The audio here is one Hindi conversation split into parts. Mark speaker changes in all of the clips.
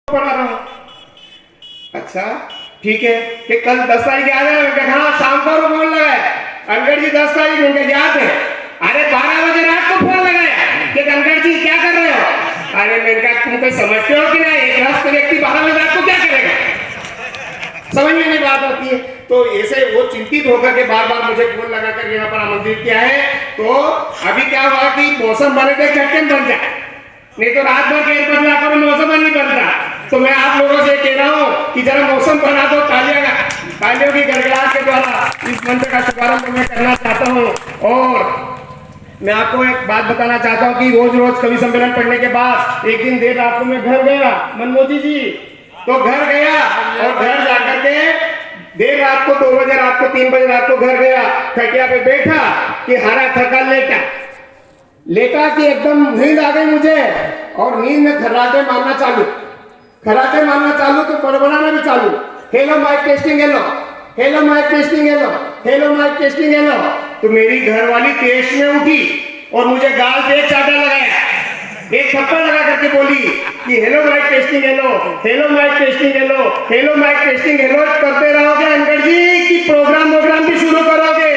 Speaker 1: पढ़ा रहा हूँ। अच्छा ठीक है, कि कल 10 तारीख आ जाए। हाँ शाम को फोन लगाया अंकड़ जी 10 तारीख उनके याद है। अरे 12 बजे रात को फोन लगाया कि अंकड़ जी क्या कर रहे हो। अरे मैंने कहा तुम कोई समझते हो कि नहीं, एक रात व्यक्ति 12 बजे रात को क्या करेगा, समझ में नहीं बात आती है। तो ऐसे वो चिंतित होकर के बार बार मुझे फोन लगाकर यहाँ पर आमंत्रित किया है। तो अभी क्या हुआ कि मौसम बने थे झटकन बन जाए, नहीं तो रात भर केयर बदला करो मौसम नहीं बनता। तो मैं आप लोगों से कह रहा हूँ कि जरा मौसम बना दो, तालियों की गड़गड़ाहट के द्वारा इस मंच का शुभारंभ मैं करना चाहता हूँ। और मैं आपको एक बात बताना चाहता हूँ कि रोज रोज कवि सम्मेलन पढ़ने के बाद एक दिन देर रात को मैं घर गया मनमोजी जी, तो घर गया और घर जाकर के देर रात को 2 बजे रात को 3 बजे रात को घर गया, खटिया पे बैठा कि हरा थका लेटा कि एकदम नींद आ गई मुझे। और नींद में खर्राटे मारना चालू तो बड़बड़ाना भी चालू। Hello mic testing hello, hello mic testing hello, hello mic testing hello. तो मेरी घरवाली तेज में उठी और मुझे गाल पे एक चाटा लगाया, एक थप्पड़ लगा करके बोली कि hello mic testing hello, hello mic testing hello, hello mic testing hello करते रहोगे अंकल जी कि प्रोग्राम भी शुरू करोगे।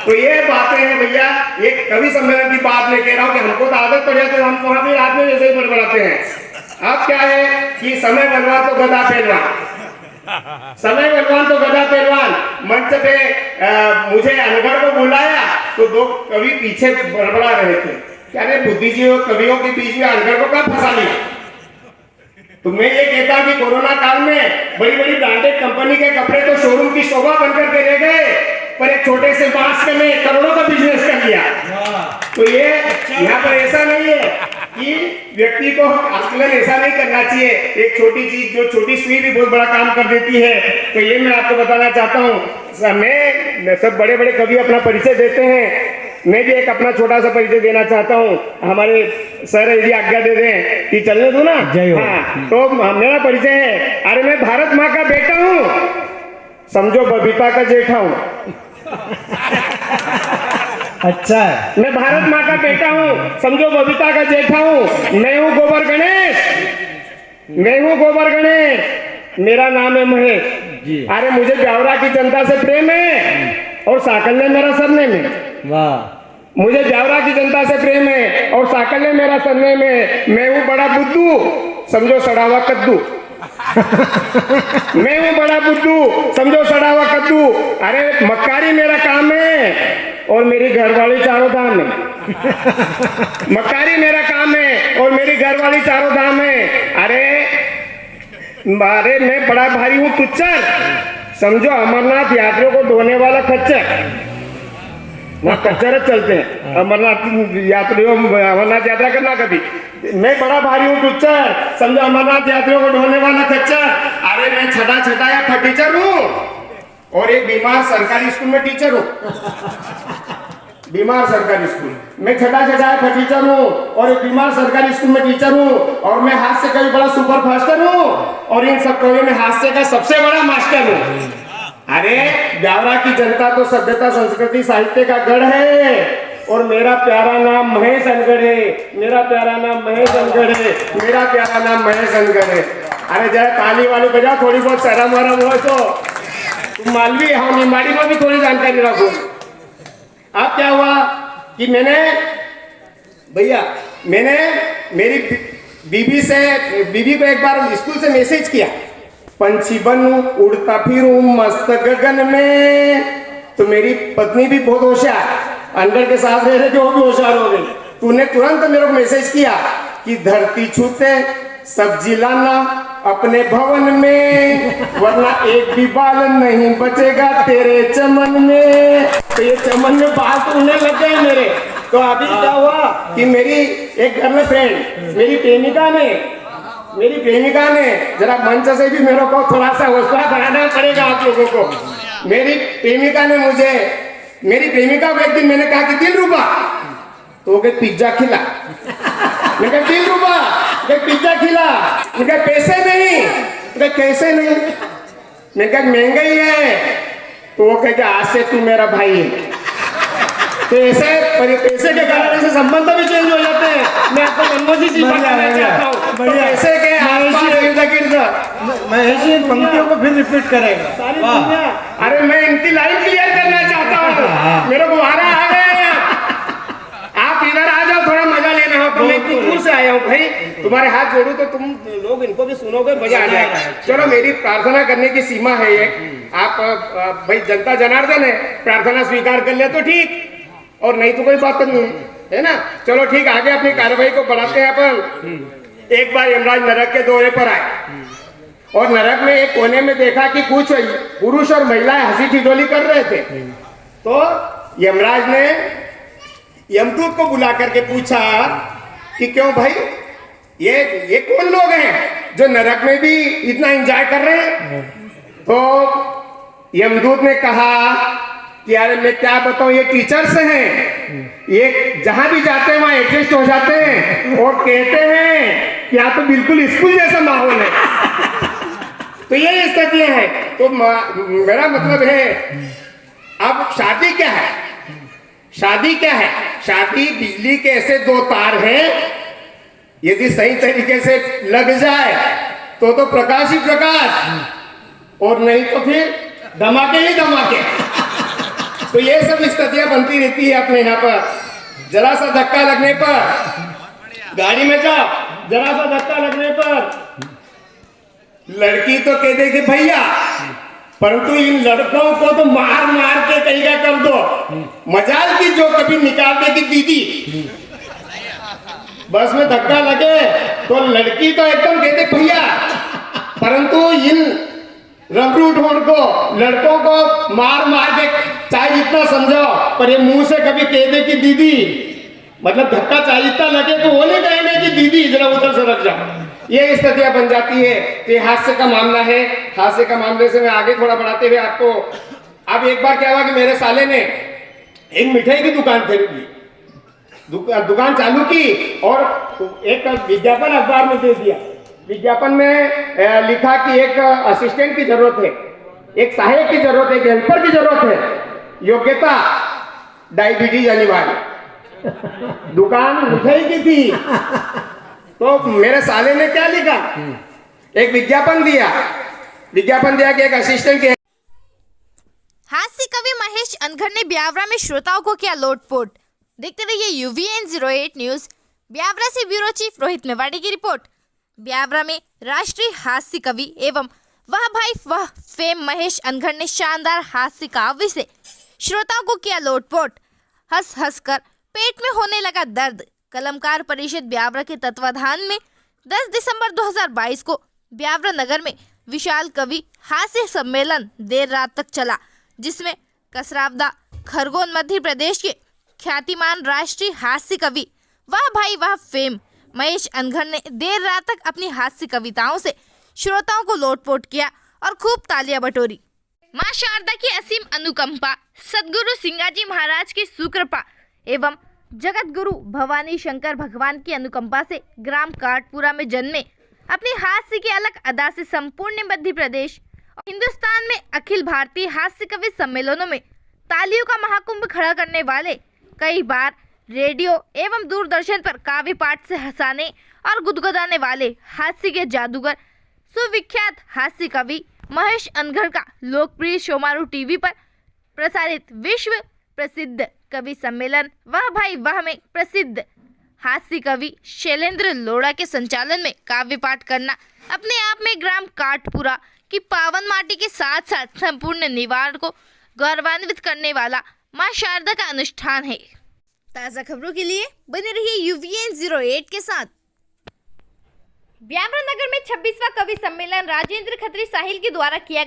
Speaker 1: तो ये बातें हैं भैया, एक कवि सम्मेलन की बात मैं कह रहा हूँ कि हमको तो आदत पड़ जाती है, हम वहां भी रात में वैसे ही बड़बड़ाते हैं। अब क्या है कि समय बलवान तो गधा पहलवान, समय बलवान तो गधा पहलवान। मंच पे मुझे अनगढ़ को बुलाया तो 2 कवि पीछे बड़बड़ा रहे थे, क्या रे बुद्धिजीवियों कवियों के बीच में अनगढ़ को कब फंसा लिया। तो मैं ये कहता हूँ कि कोरोना काल में बड़ी बड़ी ब्रांडेड कंपनी के कपड़े तो शोरूम की शोभा बनकर के रह गए, पर एक छोटे से मास्क में करोड़ों का बिजनेस कर लिया। तो ये यहाँ पर ऐसा नहीं है कि व्यक्ति को आकलन ऐसा नहीं करना चाहिए। एक छोटी चीज जो छोटी सुई भी बहुत बड़ा काम कर देती है। तो ये मैं आपको बताना चाहता हूँ। मैं सब बड़े बड़े कवि अपना परिचय देते हैं, मैं भी एक अपना छोटा सा परिचय देना चाहता हूँ। हमारे सर यदि आज्ञा दे दें कि चलने दो ना। हाँ, तो मेरा परिचय है, अरे मैं भारत माँ का बेटा हूँ, समझो बबीता का जेठा हूँ।
Speaker 2: अच्छा है,
Speaker 1: मैं भारत माँ का बेटा हूँ, समझो बबीता का जेठा हूँ। मैं हूँ गोबर गणेश, मैं हूँ गोबर गणेश, मेरा नाम है महेश। अरे मुझे ब्यावरा की जनता से प्रेम है और साकल्य मेरा सरनेम है।
Speaker 2: वाह,
Speaker 1: मुझे ब्यावरा की जनता से प्रेम है और साकल्य मेरा सरनेम है। मैं हूँ बड़ा बुद्धू, समझो सड़ा हुआ कद्दू। मैं हूँ बड़ा बुद्धू, समझो सड़ा हुआ कद्दू। अरे मक्कारी मेरा काम है और मेरी घरवाली चारों धाम है। मक्कारी मेरा काम है और मेरी घरवाली चारों धाम है। अरे मैं बड़ा भारी हूँ टुच्चर, समझो अमरनाथ यात्रियों को ढोने वाला खच्चर। वहाँ कच्चर चलते हैं अमरनाथ यात्रियों, अमरनाथ यात्रा करना कभी। मैं बड़ा भारी हूँ टुच्चर, समझो अमरनाथ यात्रियों को ढोने वाला खच्चर। अरे मैं छठा या टीचर हूँ और एक बीमार सरकारी स्कूल में टीचर हूँ। बीमार सरकारी स्कूल मैं छठा या टीचर हूँ और एक बीमार सरकारी स्कूल में टीचर हूँ। और मैं हास्य का भी बड़ा सुपर फास्टर हूँ और इन सब कवियों में हास्य का सबसे बड़ा मास्टर हूँ। अरे ब्यावरा की जनता तो सभ्यता संस्कृति साहित्य का गढ़ है और मेरा प्यारा नाम महेश अनगढ़ है, मेरा प्यारा नाम महेश अनगढ़ है, मेरा प्यारा नाम महेश अनगढ़ है। अरे जरा ताली वाली बजाओ, थोड़ी बहुत शर्म वरम हो तो तुम मालवी हाँ निमाड़ी में भी थोड़ी जानकारी रखो। अब क्या हुआ कि मैंने मेरी बीबी को एक बार स्कूल से मैसेज किया, पंछी बनूं उड़ता फिरूं मस्त गगन में। तो मेरी पत्नी भी बहुत होशियार, अनगढ़ के साथ रह रहे थे वो भी होशियार हो गई। तूने तुरंत मेरे को मैसेज किया कि धरती छूते सब्जी लाना अपने भवन में, वरना एक भी बाल नहीं बचेगा तेरे चमन में। तो ये चमन में बाल तो उड़ने लग गए मेरे। तो अभी क्या हुआ कि मेरी एक गर्ल फ्रेंड मेरी प्रेमिका ने जरा मंच से भी मेरे को थोड़ा सा हौसला बढ़ाना पड़ेगा आप लोगों को। मेरी प्रेमिका को एक दिन मैंने कहा कि दिल रुबा, तो वो पिज्जा खिला। मैं कहा दिल रुबा, पिज्जा खिला। मैं कहा पैसे नहीं, मैं कैसे नहीं, मैं कहा महंगा ही है। तो वो कहे आज से तू मेरा भाई है। तो ऐसे पैसे के कारण ऐसे संबंध भी चेंज हो जाते हैं। मैं आपको मनमोहन जी बताना चाहता हूँ,
Speaker 2: बढ़िया।
Speaker 1: पैसे के आसपास इर्द-गिर्द
Speaker 2: महेश जी पंक्तियों को फिर रिपीट करेगा।
Speaker 1: सारी दुनिया। अरे मैं इनकी लाइन क्लियर करना चाहता हूँ, मेरे को वहां आ गए हैं आप इधर आ जाओ, थोड़ा मजा लेना हो तो मैं इतनी दूर से आया हूँ भाई, तुम्हारे हाथ जोड़ू तो तुम लोग इनको भी सुनोगे, मजा आ जाएगा। चलो मेरी प्रार्थना करने की सीमा है ये, आप भाई जनता जनार्दन है, प्रार्थना स्वीकार कर ले तो ठीक, और नहीं तो कोई बात नहीं है ना। चलो ठीक, आगे अपनी कार्रवाई को बढ़ाते हैं अपन। एक बार यमराज नरक के दौरे पर आए और नरक में एक कोने में देखा कि कुछ पुरुष और महिलाएं हंसी ठिठोली कर रहे थे। तो यमराज ने यमदूत को बुला करके पूछा कि क्यों भाई, ये कौन लोग हैं जो नरक में भी इतना एंजॉय कर रहे हैं? तो यमदूत ने कहा कि यार मैं क्या बताऊं, ये टीचर्स हैं, ये जहां भी जाते हैं वहां एडजस्ट हो जाते हैं और कहते हैं कि यहाँ तो बिल्कुल स्कूल जैसा माहौल है। तो ये स्थितियां हैं। तो मेरा मतलब है, अब शादी क्या है? शादी क्या है? शादी बिजली के ऐसे दो तार हैं, यदि सही तरीके से लग जाए तो प्रकाश ही प्रकाश, और नहीं तो फिर धमाके ही धमाके। तो ये सब स्थितियां बनती रहती है अपने यहाँ पर। जरा सा धक्का लगने पर, गाड़ी में जाओ, जरा सा धक्का लगने पर लड़की तो कह देगी भैया, परंतु इन लड़कों को तो मार मार के कहीं का कर दो। मजाल की जो कभी निकाल देगी दीदी, बस में धक्का लगे तो लड़की तो एकदम कहते भैया, परंतु इन रबरू ढोंड को, लड़कों को मार मार के चाहे जितना समझाओ, पर ये मुंह से कभी कह दे कि दीदी, मतलब धक्का चाहे जितना लगे तो वो नहीं कहेंगे कि दीदी जरा उधर से रख जाओ। ये स्थितियां बन जाती है। तो ये हास्य का मामला है। हास्य का मामले से मैं आगे थोड़ा बढ़ाते हुए आपको, अब एक बार क्या हुआ कि मेरे साले ने एक मिठाई की दुकान खरीदी, दुकान चालू की और एक विज्ञापन अखबार में दे दिया। विज्ञापन में लिखा कि एक असिस्टेंट की जरूरत है, एक सहायक की जरूरत है, एक हेल्पर की जरूरत है, योग्यता डायबिटीज अनिवार्य। दुकान मिठाई की थी। तो मेरे साले ने क्या लिखा, एक विज्ञापन दिया कि एक असिस्टेंट के।
Speaker 3: हास्य कवि महेश अनघड़ ने ब्यावरा में श्रोताओं को किया लोटपोट। देखते रहिए UVN 08 न्यूज। ब्यावरा से ब्यूरो चीफ रोहित मेवाड़ी की रिपोर्ट। ब्यावरा में राष्ट्रीय हास्य कवि एवं वाह भाई वाह फेम महेश अनघड़ ने शानदार हास्य काव्य से श्रोताओं को किया लोटपोट। हंस हंस कर पेट में होने लगा दर्द। कलमकार परिषद ब्यावरा के तत्वाधान में 10 दिसंबर 2022 को ब्यावरा नगर में विशाल कवि हास्य सम्मेलन देर रात तक चला, जिसमें कसरावदा खरगोन मध्य प्रदेश के ख्यातिमान राष्ट्रीय हास्य कवि वाह भाई वाह फेम महेश अनघड़ ने देर रात तक अपनी हास्य कविताओं से श्रोताओं को लोटपोट किया और खूब तालियां बटोरी। मां शारदा की असीम अनुकंपा, सदगुरु सिंगाजी महाराज की सुकृपा एवं जगत गुरु भवानी शंकर भगवान की अनुकंपा से ग्राम काटपुरा में जन्मे अपनी हास्य की अलग अदा से संपूर्ण मध्य प्रदेश और हिंदुस्तान में अखिल भारतीय हास्य कवि सम्मेलनों में तालियों का महाकुंभ खड़ा करने वाले, कई बार रेडियो एवं दूरदर्शन पर काव्य पाठ से हंसाने और गुदगुदाने वाले हास्य के जादूगर सुविख्यात हास्य कवि महेश अनघड़ का लोकप्रिय शोमारू टीवी पर प्रसारित विश्व प्रसिद्ध कवि सम्मेलन वाह भाई वाह में प्रसिद्ध हास्य कवि शैलेंद्र लोढ़ा के संचालन में काव्य पाठ करना अपने आप में ग्राम काटपुरा की पावन माटी के साथ साथ संपूर्ण निवाड़ को गौरवान्वित करने वाला मां शारदा का अनुष्ठान है। ताज़ा खबरों के लिए बने रहिए UVN 08 के साथ। ब्यावरा नगर में 26वां कवि सम्मेलन राजेंद्र खत्री साहिल के द्वारा किया